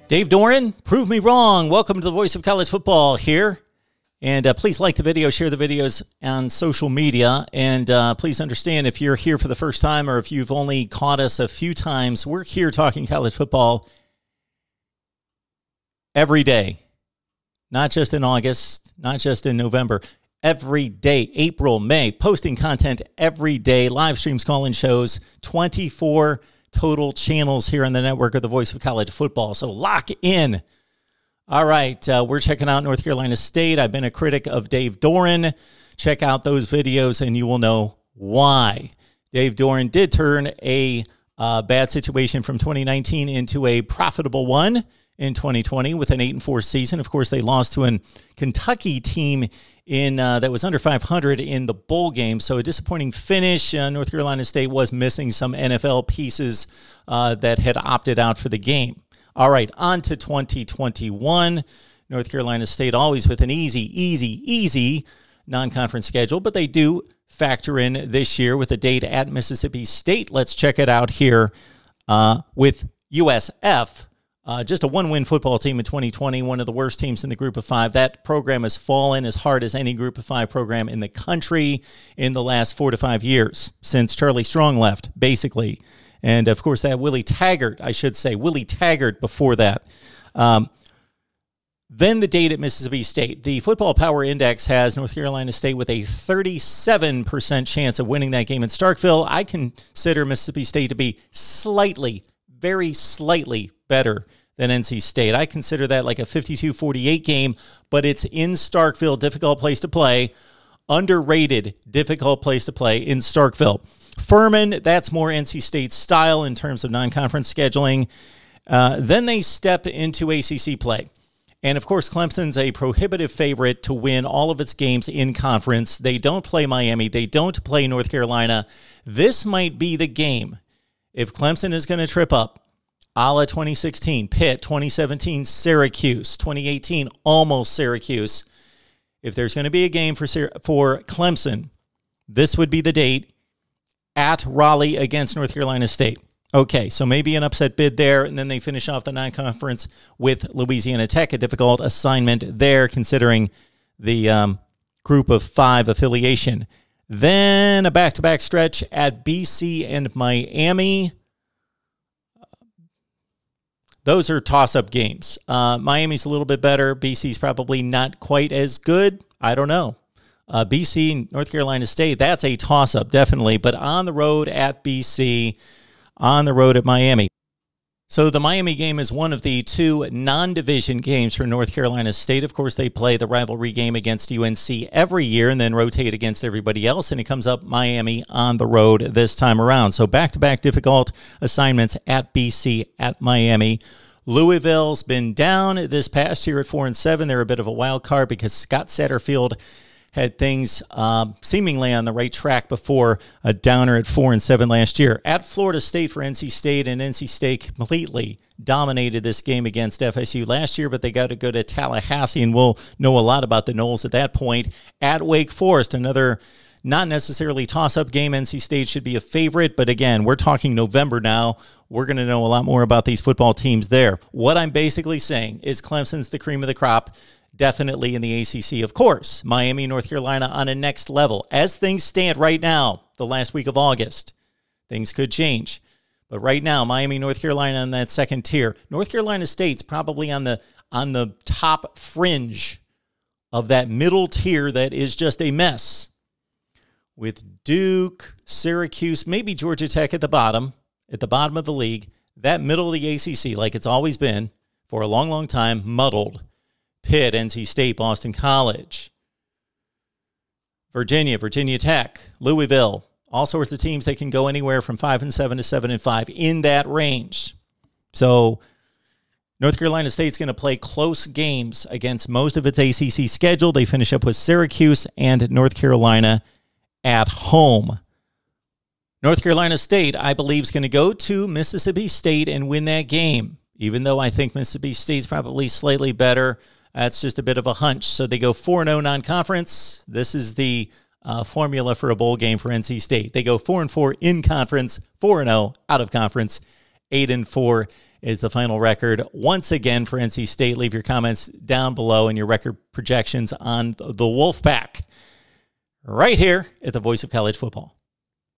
Dave Doran, prove me wrong. Welcome to the Voice of College Football here. And please like the video, share the videos on social media. And please understand, if you're here for the first time or if you've only caught us a few times, we're here talking college football every day. Not just in August, not just in November. Every day, April, May, posting content every day, live streams, call-in shows, 24 total channels here on the network of the Voice of College Football. So lock in. All right, we're checking out North Carolina State. I've been a critic of Dave Doran. Check out those videos and you will know why. Dave Doran did turn a bad situation from 2019 into a profitable one in 2020 with an 8-4 season. Of course, they lost to a Kentucky team in that was under 500 in the bowl game. So a disappointing finish. North Carolina State was missing some NFL pieces that had opted out for the game. All right, on to 2021. North Carolina State always with an easy non-conference schedule, but they do factor in this year with a date at Mississippi State. Let's check it out here with USF. Just a one-win football team in 2020, one of the worst teams in the group of five. That program has fallen as hard as any group of five program in the country in the last 4 to 5 years, since Charlie Strong left, basically. And, of course, that Willie Taggart, I should say, Willie Taggart before that. Then the date at Mississippi State. The Football Power Index has North Carolina State with a 37% chance of winning that game in Starkville. I consider Mississippi State to be very slightly better than NC State. I consider that like a 52-48 game, but it's in Starkville, difficult place to play. Underrated, difficult place to play in Starkville. Furman, that's more NC State style in terms of non-conference scheduling. Then they step into ACC play. And, of course, Clemson's a prohibitive favorite to win all of its games in conference. They don't play Miami. They don't play North Carolina. This might be the game. If Clemson is going to trip up, a la 2016, Pitt, 2017, Syracuse, 2018, almost Syracuse. If there's going to be a game for Clemson, this would be the date at Raleigh against North Carolina State. Okay, so maybe an upset bid there, and then they finish off the non-conference with Louisiana Tech, a difficult assignment there considering the group of five affiliation. Then a back-to-back stretch at BC and Miami. Those are toss-up games. Miami's a little bit better. BC's probably not quite as good. I don't know. BC and North Carolina State, that's a toss-up, definitely. But on the road at BC, on the road at Miami. So the Miami game is one of the two non-division games for North Carolina State. Of course, they play the rivalry game against UNC every year and then rotate against everybody else, and it comes up Miami on the road this time around. So back-to-back difficult assignments at BC, at Miami. Louisville's been down this past year at 4-7. They're a bit of a wild card because Scott Satterfield had things seemingly on the right track before a downer at 4-7 last year. At Florida State for NC State, and NC State completely dominated this game against FSU last year, but they got to go to Tallahassee, and we'll know a lot about the Noles at that point. At Wake Forest, another not necessarily toss-up game. NC State should be a favorite, but again, we're talking November now. We're going to know a lot more about these football teams there. What I'm basically saying is Clemson's the cream of the crop. Definitely in the ACC, of course. Miami, North Carolina on a next level. As things stand right now, the last week of August, things could change. But right now, Miami, North Carolina on that second tier. North Carolina State's probably on the top fringe of that middle tier that is just a mess. With Duke, Syracuse, maybe Georgia Tech at the bottom of the league. That middle of the ACC, like it's always been for a long, long time, muddled. Pitt, NC State, Boston College, Virginia Tech, Louisville, all sorts of teams that can go anywhere from 5-7 to 7-5 in that range. So North Carolina State's going to play close games against most of its ACC schedule. They finish up with Syracuse and North Carolina at home. North Carolina State, I believe, is going to go to Mississippi State and win that game, even though I think Mississippi State's probably slightly better. That's just a bit of a hunch. So they go 4-0 non-conference. This is the formula for a bowl game for NC State. They go 4-4 in conference, 4-0 out of conference, 8-4 is the final record once again for NC State. Leave your comments down below and your record projections on the Wolfpack right here at the Voice of College Football.